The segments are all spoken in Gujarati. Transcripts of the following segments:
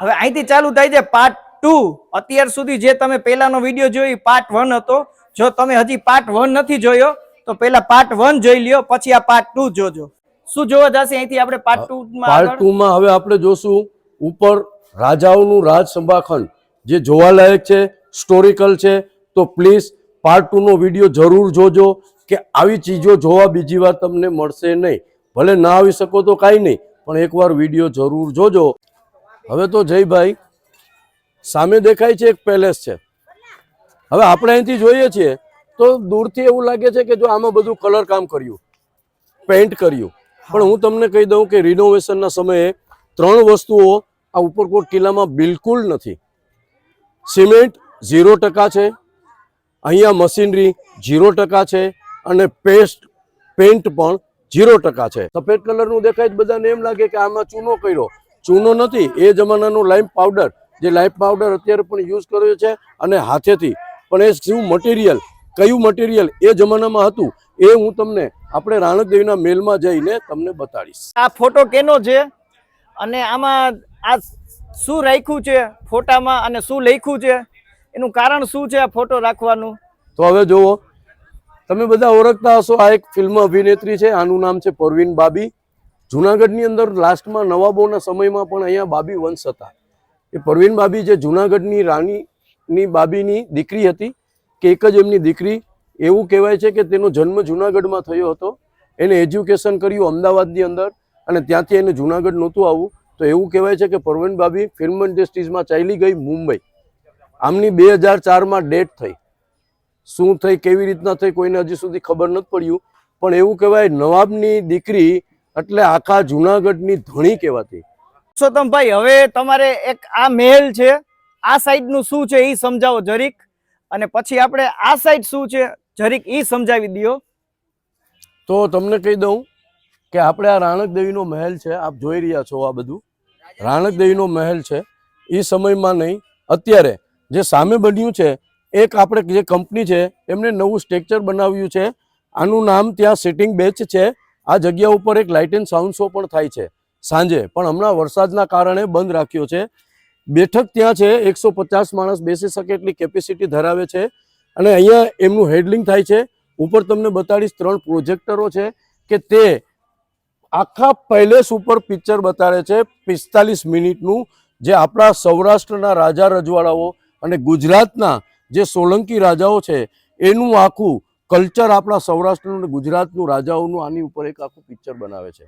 હવે અહીંથી ચાલુ થાય છે પાર્ટ 2. અત્યાર સુધી જે તમે પહેલાનો વિડીયો જોયો પાર્ટ 1 હતો. જો તમે હજી પાર્ટ 1 નથી જોયો તો પહેલા પાર્ટ 1 જોઈ લ્યો, પછી આ પાર્ટ 2 જોજો. શું જોવા જશે અહીંથી આપણે પાર્ટ 2 માં? પાર્ટ 2 માં હવે આપણે જોશું ઉપર રાજાઓનું રાજ સંભાખંડ જે જોવાલાયક છે, હિસ્ટોરિકલ છે. તો પ્લીઝ પાર્ટ 2 નો વિડીયો જરૂર જોજો કે આવી ચીજો જોવા બીજી વાર તમને મળશે નહીં. ભલે ના આવી શકો તો કાંઈ નહીં, પણ એકવાર વિડીયો જરૂર જોજો. હવે તો જયભાઈ સામે દેખાય છે એક પેલેસ છે. હવે આપણે અહીંથી જોઈએ છીએ તો દૂરથી એવું લાગે છે કે જો આમાં બધું કલર કામ કર્યું, પેઇન્ટ કર્યું. પણ હું તમને કહી દઉં કે રિનોવેશનના સમયે 3 વસ્તુઓ આ ઉપરકોટ કિલ્લામાં બિલકુલ નથી. સિમેન્ટ 0% છે, અહીંયા મશીનરી 0% છે અને પેન્ટ પણ 0% છે. સફેદ કલરનું દેખાય બધાને એમ લાગે કે આમાં ચૂનો કર્યો. ચૂનો નથી, એ જમાનાનો લાઇમ પાવડર, જે લાઇમ પાવડર અત્યારે પણ યુઝ કર્યો છે અને હાથેથી. પણ એ શું મટીરિયલ, કયું મટીરિયલ એ જમાનામાં હતું એ હું તમને આપણે રાણકદેવીના મેલમાં જઈને તમને બતાડીશ. આ ફોટો કેનો છે અને આમાં આ શું રાખ્યું છે ફોટામાં અને શું લખ્યું છે, એનું કારણ શું છે આ ફોટો રાખવાનું? તો હવે જુઓ, તમે બધા ઓળખતા હશો, આ એક ફિલ્મ અભિનેત્રી છે, આનું નામ છે પરવીન બાબી. જુનાગઢની અંદર લાસ્ટમાં નવાબોના સમયમાં પણ અહીંયા બાબી વંશ હતા. એ પરવીન બાબી જે જુનાગઢની રાણીની બાબીની દીકરી હતી, કે એક જ એમની દીકરી. એવું કહેવાય છે કે તેનો જન્મ જુનાગઢમાં થયો હતો. એને એજ્યુકેશન કર્યું અમદાવાદની અંદર અને ત્યાંથી એને જુનાગઢ નહોતું આવવું. તો એવું કહેવાય છે કે પરવીન બાબી ફિલ્મ ઇન્ડસ્ટ્રીઝમાં ચાલી ગઈ મુંબઈ. આમની 2004માં ડેથ થઈ. શું થઈ, કેવી રીતના થઈ, કોઈને હજી સુધી ખબર નથી પડ્યું. પણ એવું કહેવાય નવાબની દીકરી એટલે આખા જુનાગઢની ધણી કહેવાતી. પુરુષોત્તમભાઈ, હવે તમારે એક આ મહેલ છે, આ સાઈડનું શું છે એ સમજાવો જરીક, અને પછી આપણે આ સાઈડ શું છે જરીક એ સમજાવી દો. તો તમને કહી દઉં કે આપણે આ રાણકદેવીનો મહેલ છે, આપ જોઈ રહ્યા છો. આ બધું રાણકદેવીનો મહેલ છે. એ સમયમાં નહીં, અત્યારે જે સામે બન્યું છે, એક આપણે જે કંપની છે એમને નવું સ્ટ્રક્ચર બનાવ્યું છે. આનું નામ ત્યાં સિટિંગ બેચ છે. આ જગ્યા ઉપર એક લાઇટ એન્ડ સાઉન્ડ શો પણ થાય છે સાંજે, પણ હમણાં વરસાદના કારણે બંધ રાખ્યો છે. બેઠક ત્યાં છે, 150 માણસ બેસી શકે એટલી કેપેસિટી ધરાવે છે. અને અહીંયા એમનું હેડલિંગ થાય છે. ઉપર તમને બતાડીશ 3 પ્રોજેક્ટરો છે કે તે આખા પેલેસ ઉપર પિક્ચર બતાડે છે 45 મિનિટનું, જે આપણા સૌરાષ્ટ્રના રાજા રજવાડાઓ અને ગુજરાતના જે સોલંકી રાજાઓ છે એનું આખું કલ્ચર, આપણા સૌરાષ્ટ્રનું અને ગુજરાતનું રાજાઓનું આની ઉપર એક આખું પિક્ચર બનાવે છે.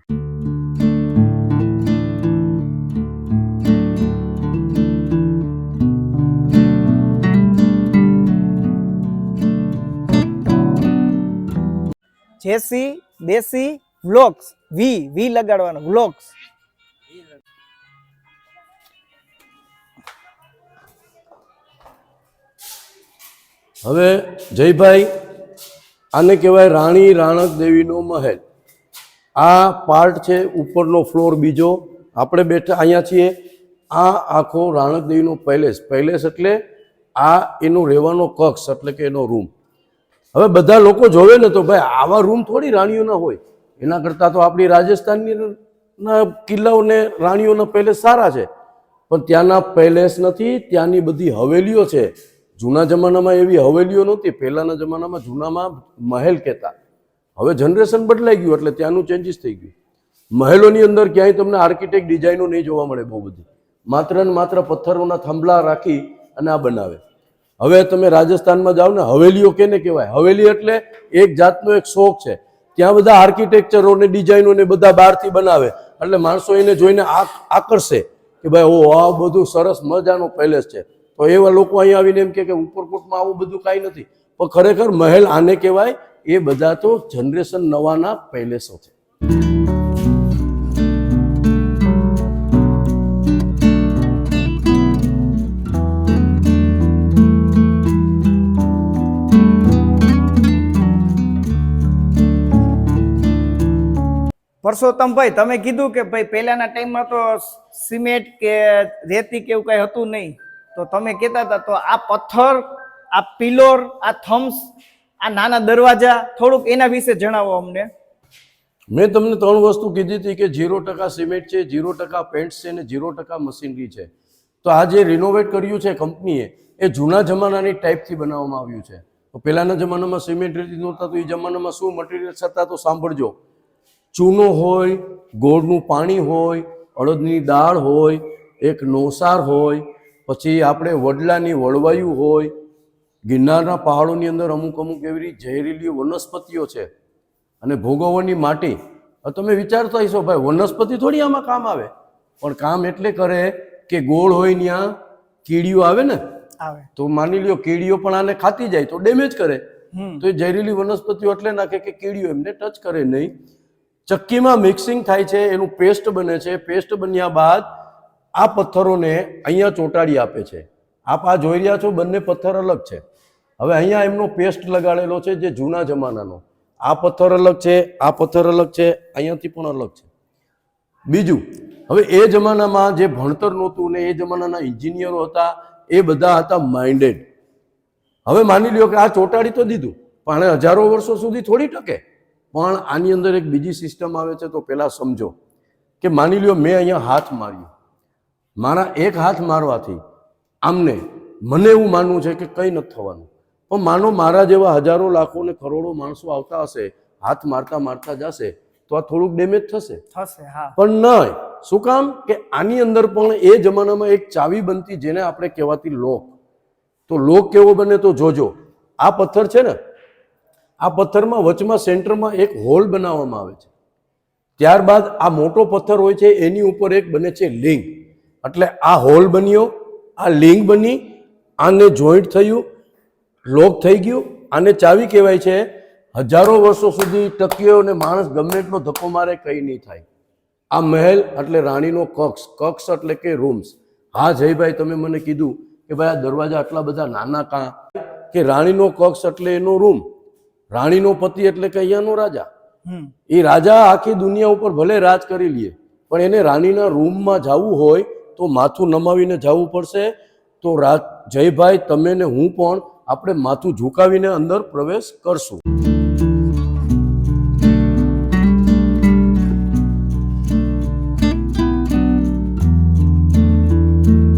જેસી દેશી વ્લોગ્સ, વી લગાડવાનો, વ્લોગ્સ. હવે જયભાઈ, આને કહેવાય રાણી રાણકદેવીનો મહેલ. આ પાર્ટ છે ઉપરનો ફ્લોર બીજો. આપણે બેઠા અહીંયા છીએ. આ આખો રાણકદેવીનો પેલેસ. પેલેસ એટલે આ એનો રહેવાનો કક્ષ, એટલે કે એનો રૂમ. હવે બધા લોકો જોવે ને તો ભાઈ આવા રૂમ થોડી રાણીઓના હોય. એના કરતાં તો આપણી રાજસ્થાનના કિલ્લાઓને રાણીઓના પેલેસ સારા છે. પણ ત્યાંના પેલેસ નથી, ત્યાંની બધી હવેલીઓ છે. જૂના જમાનામાં એવી હવેલીઓ નહોતી. પહેલાના જમાનામાં જૂનામાં મહેલ કહેતા. હવે જનરેશન બદલાઈ ગયું એટલે ત્યાંનું ચેન્જીસ થઈ ગયું. મહેલોની અંદર ક્યાંય તમને આર્કિટેક્ટ ડિઝાઇનો નહીં જોવા મળે બહુ બધી. માત્ર ને માત્ર પથ્થરોના થાંભલા રાખી અને આ બનાવે. હવે તમે રાજસ્થાનમાં જાઓ ને, હવેલીઓ કેને કહેવાય? હવેલી એટલે એક જાતનો એક શોખ છે. ત્યાં બધા આર્કિટેક્ચરો ને ડિઝાઇનો ને બધા બહારથી બનાવે એટલે માણસો એને જોઈને આકર્ષે કે ભાઈ ઓ આ બધું સરસ મજાનો પેલેસ છે. તો એવા લોકો અહીંયા આવીને એમ કે ઉપરકોટમાં આવું બધું કાંઈ નથી. પણ ખરેખર મહેલ આને કહેવાય. એ બધા તો જનરેશન નવાના પેલેસો છે. પરસોત્તમભાઈ, તમે કીધું કે ભાઈ પહેલાના ટાઈમમાં તો સિમેન્ટ કે રેતી કે એવું કઈ હતું નહીં, તો તમે કહેતા હતા તો આ પથ્થર, આ પિલોર, આ થમ્સ, આ નાના દરવાજા, થોડુંક એના વિશે જણાવો અમને. મેં તમને 3 વસ્તુ કીધી હતી કે 0% સિમેન્ટ છે, 0% પેન્ટ છે અને 0% મશીનરી છે. તો આ જે રિનોવેટ કર્યું છે કંપનીએ એ જૂના જમાનાની ટાઈપથી બનાવવામાં આવ્યું છે. તો પહેલાના જમાનામાં સિમેન્ટ રેતી નહોતા, તો એ જમાનામાં શું મટીરિયલ્સ હતા તો સાંભળજો. ચૂનો હોય, ગોળનું પાણી હોય, અડદની દાળ હોય, એક નોસાર હોય, પછી આપણે વડલાની વળવાયું હોય, ગિરનારના પહાડોની અંદર અમુક અમુક એવી ઝેરીલી વનસ્પતિઓ છે, અને ભોગવવાની માટી. હવે તમે વિચારતા હશો ભાઈ વનસ્પતિ થોડી આમાં કામ આવે, પણ કામ એટલે કરે કે ગોળ હોય ત્યાં કીડીઓ આવે ને, આવે તો માની લ્યો કીડીઓ પણ આને ખાતી જાય તો ડેમેજ કરે, તો એ ઝેરીલી વનસ્પતિઓ એટલે નાખે કે કીડીઓ એમને ટચ કરે નહીં. ચક્કીમાં મિક્સિંગ થાય છે, એનું પેસ્ટ બને છે. પેસ્ટ બન્યા બાદ આ પથ્થરોને અહીંયા ચોંટાડી આપે છે. આપ આ જોઈ રહ્યા છો, બંને પથ્થર અલગ છે. હવે અહીંયા એમનો પેસ્ટ લગાડેલો છે જે જૂના જમાનાનો. આ પથ્થર અલગ છે, આ પથ્થર અલગ છે, અહીંયાથી પણ અલગ છે. બીજું, હવે એ જમાનામાં જે ભણતર નહોતું ને એ જમાનાના એન્જિનિયરો હતા, એ બધા હતા માઇન્ડેડ. હવે માની લ્યો કે આ ચોંટાડી તો દીધું, પણ આને હજારો વર્ષો સુધી થોડી ટકે. પણ આની અંદર એક બીજી સિસ્ટમ આવે છે. તો પહેલાં સમજો કે માની લ્યો મેં અહીંયા હાથ માર્યો, મારા એક હાથ મારવાથી આમને મને એવું માનવું છે કે કંઈ નથી થવાનું, પણ માનો મારા જેવા હજારો લાખો ને કરોડો માણસો આવતા હશે, હાથ મારતા મારતા જશે, તો આ થોડુંક ડેમેજ થશે. હા. પણ નહીં. શું કામ? કે આની અંદર પણ એ જમાનામાં એક ચાવી બનતી જેને આપણે કહેવાતી લોક. તો લોક કેવો બને તો જોજો. આ પથ્થર છે ને, આ પથ્થરમાં વચમાં સેન્ટરમાં એક હોલ બનાવવામાં આવે છે. ત્યારબાદ આ મોટો પથ્થર હોય છે એની ઉપર એક બને છે લિંગ. એટલે આ હોલ બન્યો, આ લિંગ બની, આને જોઈન્ટ થયું, લોક થઈ ગયું. આને ચાવી કહેવાય છે. હજારો વર્ષો સુધી ટક્યો અને માણસ ગમે એટલો ધક્કો મારે કંઈ નહીં થાય. આ મહેલ એટલે રાણીનો કક્ષ. કક્ષ એટલે કે રૂમ્સ. હા જયભાઈ, તમે મને કીધું કે ભાઈ આ દરવાજા આટલા બધા નાના કાં? કે રાણીનો કક્ષ એટલે એનો રૂમ, રાણીનો પતિ એટલે કે અહીંયાનો રાજા. એ રાજા આખી દુનિયા ઉપર ભલે રાજ કરી લે, પણ એને રાણીના રૂમમાં જવું હોય તો માથું નમાવીને જવું પડશે. તો જયભાઈ, તમે ને હું પણ આપણે માથું ઝુકાવીને અંદર પ્રવેશ કરશું.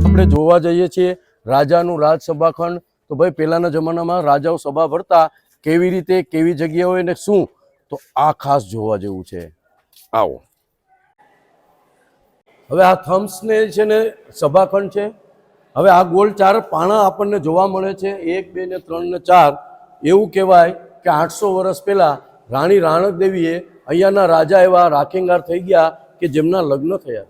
આપણે જોવા જઈએ છીએ રાજાનું રાજસભાખંડ. તો ભાઈ પહેલાના જમાનામાં રાજાઓ સભા ભરતા કેવી રીતે, કેવી જગ્યાએ ને શું, તો આ ખાસ જોવા જેવું છે. આવો. હવે આ થમ્સને છે ને સભાખંડ છે. હવે આ ગોળ 4 પાણા આપણને જોવા મળે છે, 1, 2 ને 3 ને 4. એવું કહેવાય કે 800 વર્ષ પહેલા રાણી રાણક દેવીએ અહીંયાના રાજા એવા રાખેંગાર થઈ ગયા કે જેમના લગ્ન થયા.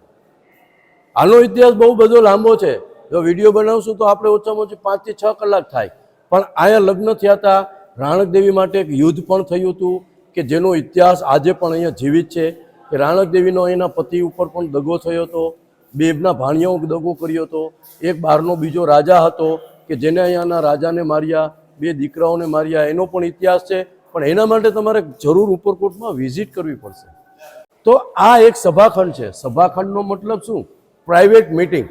આનો ઇતિહાસ બહુ બધો લાંબો છે. જો વિડીયો બનાવશું તો આપણે ઓછામાં ઓછી 5 થી 6 કલાક થાય. પણ અહીંયા લગ્ન થયા હતા. રાણક દેવી માટે એક યુદ્ધ પણ થયું હતું કે જેનો ઇતિહાસ આજે પણ અહીંયા જીવિત છે. કે રાણક દેવીનો અહીંના પતિ ઉપર પણ દગો થયો હતો. બેબના ભાણિયાઓ દગો કર્યો હતો. એક બહારનો બીજો રાજા હતો કે જેને અહીંયાના રાજાને માર્યા, 2 દીકરાઓને માર્યા. એનો પણ ઇતિહાસ છે. પણ એના માટે તમારે જરૂર ઉપરકોટમાં વિઝિટ કરવી પડશે. તો આ એક સભાખંડ છે. સભાખંડનો મતલબ શું? Private meeting.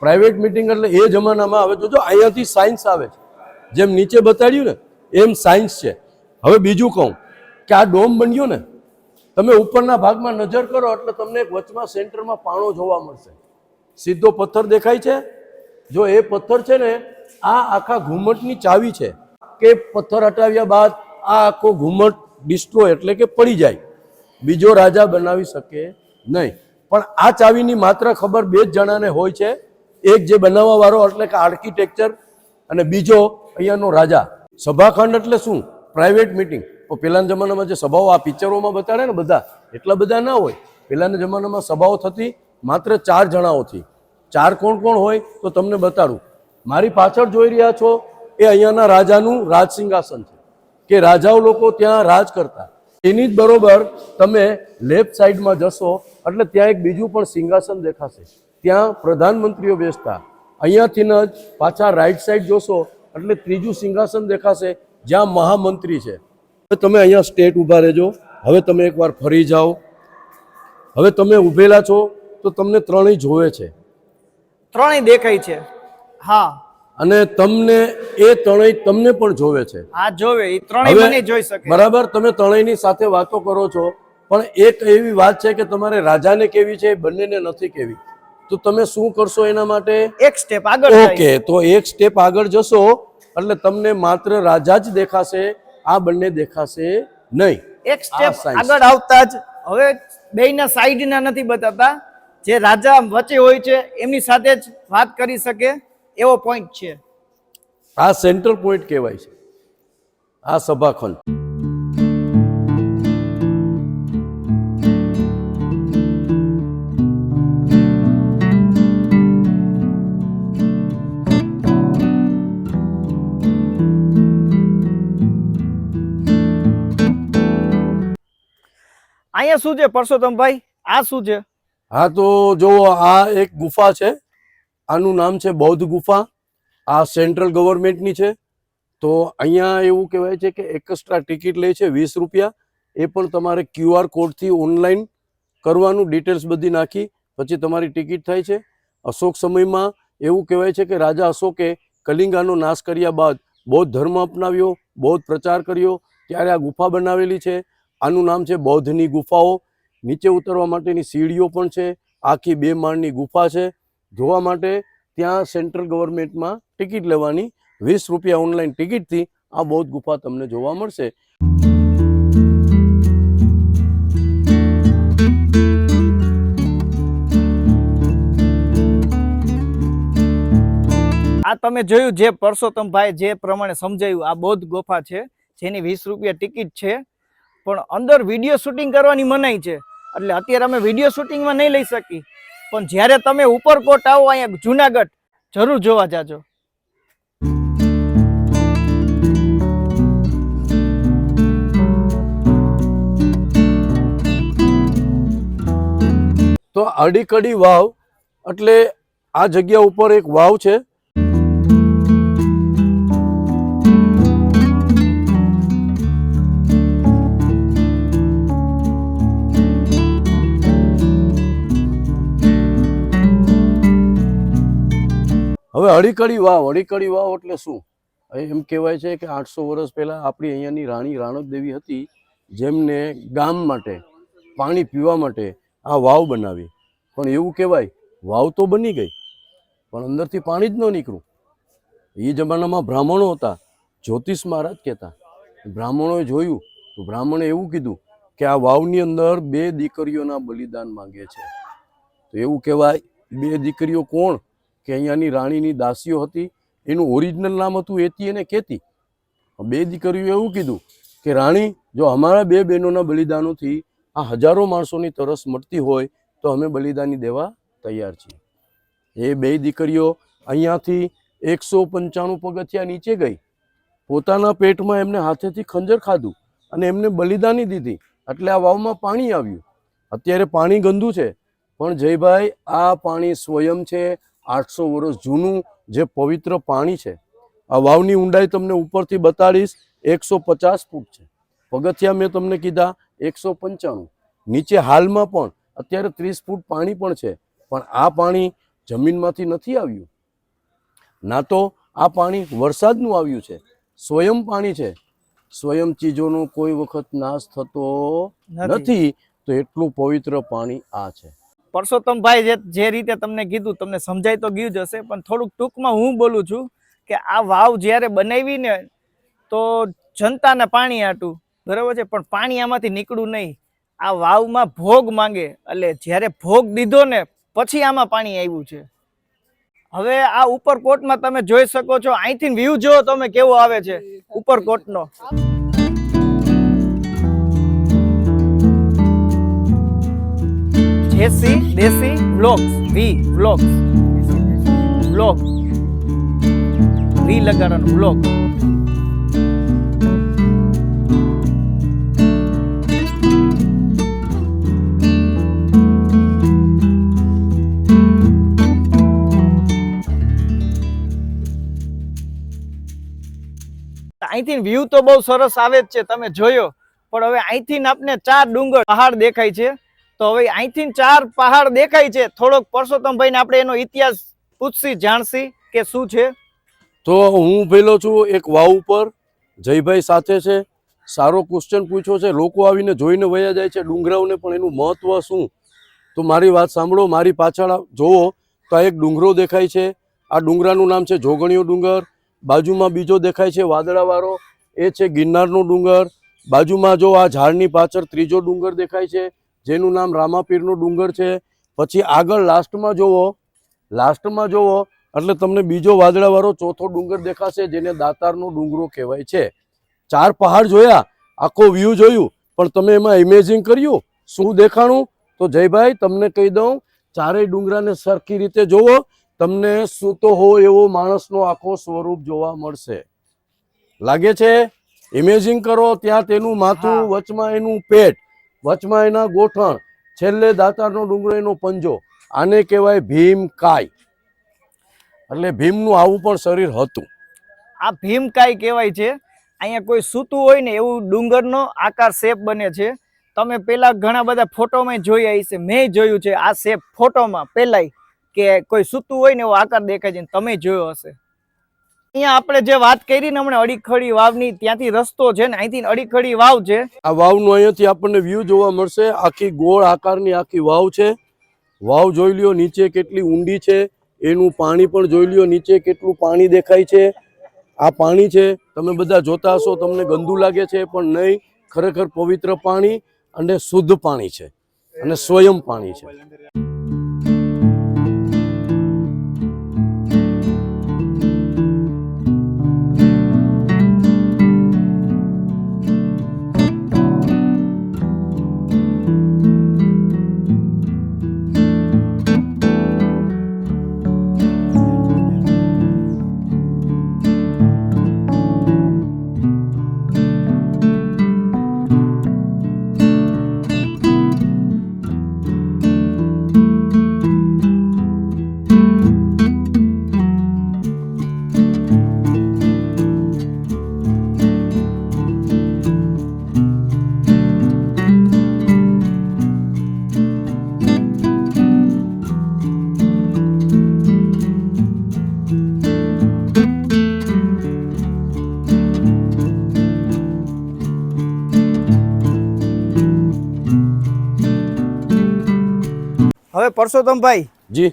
પ્રાઇવેટ મિટિંગ એટલે એ જમાનામાં આવે. જોજો અહીંયાથી સાયન્સ આવે છે. જેમ નીચે બતાડ્યું ને એમ સાયન્સ છે. હવે બીજું કહું કે આ ડોમ બન્યો ને, તમે ઉપરના ભાગમાં નજર કરો એટલે તમને એક વચમાં સેન્ટરમાં પાણો જોવા મળશે. સીધો પથ્થર દેખાય છે. જો એ પથ્થર છે ને, આ આખા ઘુમ્મટની ચાવી છે. કે પથ્થર હટાવ્યા બાદ આ આખો ઘુમ્મટ ડિસ્ટ્રોય એટલે કે પડી જાય, બીજો રાજા બનાવી શકે નહીં. પણ આ ચાવીની માત્ર ખબર 2 જ જણાને હોય છે. એક જે બનાવવા વાળો એટલે કે આર્કિટેક્ચર, અને બીજો અહીંયાનો રાજા. સભાખંડ એટલે શું? Private meeting. તો પહેલાના જમાનામાં જે સભાઓ આ પિક્ચરોમાં બતાડે ને બધા, એટલા બધા ના હોય. પહેલાના જમાનામાં સભાઓ થતી માત્ર 4 જણાઓથી. 4 કોણ કોણ હોય તો તમને બતાડું. મારી પાછળ જોઈ રહ્યા છો એ અહીંયાના રાજાનું રાજસિંહાસન છે, કે રાજાઓ લોકો ત્યાં રાજ કરતા. એની જ બરોબર તમે લેફ્ટ સાઈડમાં જશો એટલે ત્યાં એક બીજું પણ સિંહાસન દેખાશે. ત્યાં પ્રધાનમંત્રીઓ બેસતા. અહીંયાથી જ પાછા રાઈટ સાઈડ જોશો એટલે ત્રીજું સિંહાસન દેખાશે જ્યાં મહામંત્રી છે. તમે અહીંયા સ્ટેટ ઊભા રહેજો. હવે તમે એકવાર ફરી જાઓ. હવે તમે ઊભેલા છો તો તમને ત્રણેય જોવે છે. ત્રણેય દેખાય છે. હા. અને તમને એ ત્રણેય તમને પણ જોવે છે. હા જોવે, એ ત્રણેય મને જોઈ શકે. બરાબર. તમે ત્રણેયની સાથે વાતો કરો છો, પણ એક એવી વાત છે કે તમારે રાજાને કેવી છે એ બંનેને નથી કેવી. તો તમે શું કરશો એના માટે? એક સ્ટેપ આગળ જાય. ઓકે, તો એક સ્ટેપ આગળ જશો એટલે તમને માત્ર રાજા જ દેખાશે, આ બંને દેખાશે નહીં. એક સ્ટેપ આ science. આગળ આવતા જ હવે બેયના સાઈડના નથી બતાવતા, જે રાજા વચ્ચે હોય છે એમની સાથે જ વાત કરી શકે એવો પોઈન્ટ છે. આ સેન્ટ્રલ પોઈન્ટ કહેવાય છે, આ સભાખંડ. અહીંયા શું છે પરસોત્તમભાઈ? આ શું છે? હા, તો જો આ એક ગુફા છે, આનું નામ છે બૌદ્ધ ગુફા. આ સેન્ટ્રલ ગવર્મેન્ટની છે. તો અહીંયા એવું કહેવાય છે કે એક્સ્ટ્રા ટિકિટ લે છે 20 રૂપિયા. એ પણ તમારે QR કોડથી ઓનલાઈન કરવાનું, ડિટેલ્સ બધી નાખી પછી તમારી ટિકિટ થાય છે. અશોક સમયમાં એવું કહેવાય છે કે રાજા અશોકે કલિંગાનો નાશ કર્યા બાદ બૌદ્ધ ધર્મ અપનાવ્યો, બૌદ્ધ પ્રચાર કર્યો, ત્યારે આ ગુફા બનાવેલી છે. આનું નામ છે બૌદ્ધની ગુફાઓ. નીચે ઉતરવા માટેની સીડીઓ પણ છે. આખી 2 માળની ગુફા છે. જોવા માટે ત્યાં સેન્ટ્રલ ગવર્મેન્ટમાં ટિકિટ લેવાની, 20 રૂપિયા ઓનલાઈન ટિકિટથી આ બૌદ્ધ ગુફા તમને જોવા મળશે. આ તમે જોયું જે પરસોત્તમભાઈ જે પ્રમાણે સમજાયું, આ બૌદ્ધ ગુફા છે જેની 20 રૂપિયા ટિકિટ છે, પણ અંદર વિડીયો શૂટિંગ કરવાની મનાઈ છે. એટલે અત્યારે અમે વિડીયો શૂટિંગમાં નહીં લઈ શકી, પણ જ્યારે તમે ઉપરકોટ આવો અહીંયા જુનાગઢ, જરૂર જોવા જાજો. તો અડીકડી વાવ એટલે આ જગ્યા ઉપર એક વાવ છે. હવે અડીકડી વાવ એટલે શું? એમ કહેવાય છે કે 800 વર્ષ પહેલા આપણી અહીંયાની રાણી રાણક દેવી હતી, જેમને ગામ માટે પાણી પીવા માટે આ વાવ બનાવી. પણ એવું કહેવાય વાવ તો બની ગઈ પણ અંદરથી પાણી જ ન નીકળ્યું. એ જમાનામાં બ્રાહ્મણો હતા, જ્યોતિષ મહારાજ કહેતા. બ્રાહ્મણોએ જોયું તો બ્રાહ્મણે એવું કીધું કે આ વાવની અંદર 2 દીકરીઓના બલિદાન માંગે છે. તો એવું કહેવાય 2 દીકરીઓ કોણ? કે અહીંયાની રાણીની દાસીઓ હતી. એનું ઓરિજિનલ નામ હતું એતી અને કેતી. 2 દીકરીઓ એવું કીધું કે રાણી, જો અમારા 2 બહેનોના બલિદાનોથી આ હજારો માણસોની તરસ મટતી હોય તો અમે બલિદાની દેવા તૈયાર છીએ. એ 2 દીકરીઓ અહીંયાથી 195 પગથિયા નીચે ગઈ, પોતાના પેટમાં એમને હાથેથી ખંજર ખાધું અને એમને બલિદાની દીધી. એટલે આ વાવમાં પાણી આવ્યું. અત્યારે પાણી ગંદુ છે, પણ જયભાઈ આ પાણી સ્વયં છે, 800 વર્ષ જૂનું જે પવિત્ર પાણી છે. આ વાવની ઊંડાઈ તમને ઉપરથી બતાડીશ, 150 ફૂટ છે. પગથિયા મેં તમને કીધા 195. નીચે હાલમાં પણ અત્યારે 30 ફૂટ પાણી પણ છે. પણ આ પાણી જમીનમાંથી નથી આવ્યું, ના તો આ પાણી વરસાદનું આવ્યું છે. સ્વયં પાણી છે. સ્વયં ચીજોનો કોઈ વખત નાશ થતો નથી. તો એટલું પવિત્ર પાણી આ છે. પરસોત્તમભાઈ જે રીતે તમને કીધું, તમને સમજાય તો ગયું જ હશે, પણ થોડુંક ટૂંકમાં હું બોલું છું કે આ વાવ જ્યારે બનાવી ને તો જનતાને પાણી આટું, બરાબર છે, પણ પાણી આમાંથી નીકળ્યું નહીં. આ વાવમાં ભોગ માંગે, એટલે જ્યારે ભોગ દીધો ને પછી આમાં પાણી આવ્યું છે. હવે આ ઉપરકોટમાં તમે જોઈ શકો છો, અહીંથી વ્યૂ જો તમે કેવો આવે છે ઉપરકોટનો. જેસી દેસી વ્લોગ્સ, વ્લોગ લગાડવાનું વ્લોગ. અહીંથી વ્યૂ તો બહુ સરસ આવે જ છે, તમે જોયો. પણ હવે અહીંથી આપને 4 ડુંગર પહાડ દેખાય છે. તો હવે અહીંથી 4 પહાડ દેખાય છે. થોડોક પરસોત્તમભાઈને આપણે એનો ઇતિહાસ પૂછશી, જાણશી કે શું છે. તો હું પેલો છું એક વાવ ઉપર, જયભાઈ સાથે છે. સારો ક્વેશ્ચન પૂછ્યો છે. લોકો આવીને જોઈને વયા જાય છે ડુંગરાઓને, પણ એનું મહત્વ શું તો મારી વાત સાંભળો, મારી પાછળ જોવો તો આ એક ડુંગરો દેખાય છે. આ ડુંગરાનું નામ છે જોગણીયો ડુંગર. બાજુમાં બીજો દેખાય છે વાદળાવાળો, એ છે ગિરનારનો ડુંગર. બાજુમાં જો આ ઝાડની પાછળ ત્રીજો ડુંગર દેખાય છે જેનું નામ રામાપીરનો ડુંગર છે. પછી આગળ લાસ્ટમાં જોવો એટલે તમને બીજો વાદળાવાળો ચોથો ડુંગર દેખાશે જેને દાતારનો ડુંગરો કહેવાય છે. 4 પહાડ જોયા, આખો વ્યૂ જોયું, પણ તમે એમાં ઇમેજિન કર્યું શું દેખાણું? તો જયભાઈ તમને કહી દઉં, ચારેય ડુંગરાને સરખી રીતે જોવો, તમને સૂતો હોય એવો માણસનો આખો સ્વરૂપ જોવા મળશે. લાગે છે? ઇમેજિન કરો, ત્યાં તેનું માથું, વચમાં એનું પેટ, વચમાં એના ગોઠણ, છેલ્લે દાતારનો ડુંગરો એનો પંજો. આને કહેવાય ભીમકાય. એટલે ભીમનું આવું પણ શરીર હતું. આ ભીમકાય કહેવાય છે. અહીંયા કોઈ સૂતું હોય ને એવું ડુંગરનો આકાર શેપ બને છે. તમે પેલા ઘણા બધા ફોટોમાં જોયા હશે, મેં જોયું છે આ શેપ ફોટોમાં પેલાય, કે કોઈ સૂતું હોય ને એવો આકાર દેખાય છે, તમે જોયો હશે. અહીંયા આપણે જે વાત કરી ને હમણાં અડીખડી વાવની, ત્યાંથી રસ્તો છે ને અહીંથી અડીખડી વાવ છે. આ વાવનું અહીંયાથી આપણને વ્યૂ જોવા મળશે. આખી ગોળ આકારની આખી વાવ છે. વાવ જોઈ લ્યો નીચે કેટલી ઊંડી છે, એનું પાણી પણ જોઈ લ્યો નીચે કેટલું પાણી દેખાય છે. આ પાણી છે, તમે બધા જોતા હશો તમને ગંદુ લાગે છે, પણ નહીં, ખરેખર પવિત્ર પાણી અને શુદ્ધ પાણી છે અને સ્વયં પાણી છે. હવે પરસોત્તમભાઈ જી,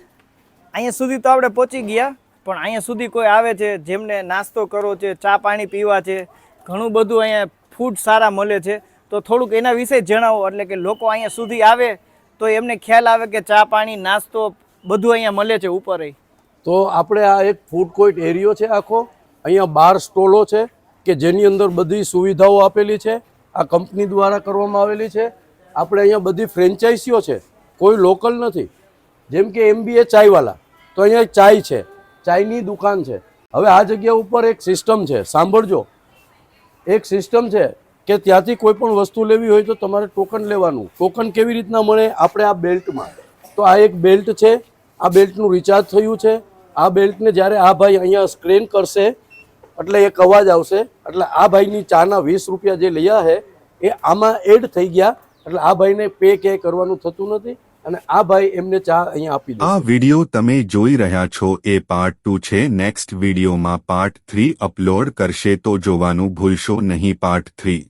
અહીંયા સુધી તો આપણે પહોંચી ગયા, પણ અહીંયા સુધી કોઈ આવે છે જેમને નાસ્તો કરવો છે, ચા પાણી પીવા છે, ઘણું બધું અહીંયા ફૂડ સારા મળે છે, તો થોડુંક એના વિશે જણાવો, એટલે કે લોકો અહીંયા સુધી આવે તો એમને ખ્યાલ આવે કે ચા પાણી નાસ્તો બધું અહીંયા મળે છે ઉપર. તો આપણે આ એક ફૂડ કોર્ટ એરિયો છે આખો. અહીંયા 12 સ્ટોલો છે કે જેની અંદર બધી સુવિધાઓ આપેલી છે. આ કંપની દ્વારા કરવામાં આવેલી છે. આપણે અહીંયા બધી ફ્રેન્ચાઇઝીઓ છે, કોઈ લોકલ નથી. જેમ કે MBA ચાયવાલા, તો અહીંયા ચાય છે, ચાયની દુકાન છે. હવે આ જગ્યા ઉપર એક સિસ્ટમ છે, સાંભળજો, એક સિસ્ટમ છે કે ત્યાંથી કોઈ પણ વસ્તુ લેવી હોય તો તમારે ટોકન લેવાનું. ટોકન કેવી રીતના મળે? આપણે આ બેલ્ટમાં, તો આ એક બેલ્ટ છે, આ બેલ્ટનું રિચાર્જ થયું છે. આ બેલ્ટને જ્યારે આ ભાઈ અહીંયા સ્ક્રેન કરશે એટલે એક અવાજ આવશે, એટલે આ ભાઈની ચાના 20 રૂપિયા જે લયા છે એ આમાં એડ થઈ ગયા, એટલે આ ભાઈને પે કે કરવાનું થતું નથી અને આ ભાઈ એમને ચા અહીંયા આપી દે. આ વિડિયો તમે જોઈ રહ્યા છો એ પાર્ટ 2 છે. નેક્સ્ટ વિડિયોમાં પાર્ટ 3 અપલોડ કરશે, તો જોવાનું ભૂલશો નહીં. પાર્ટ 3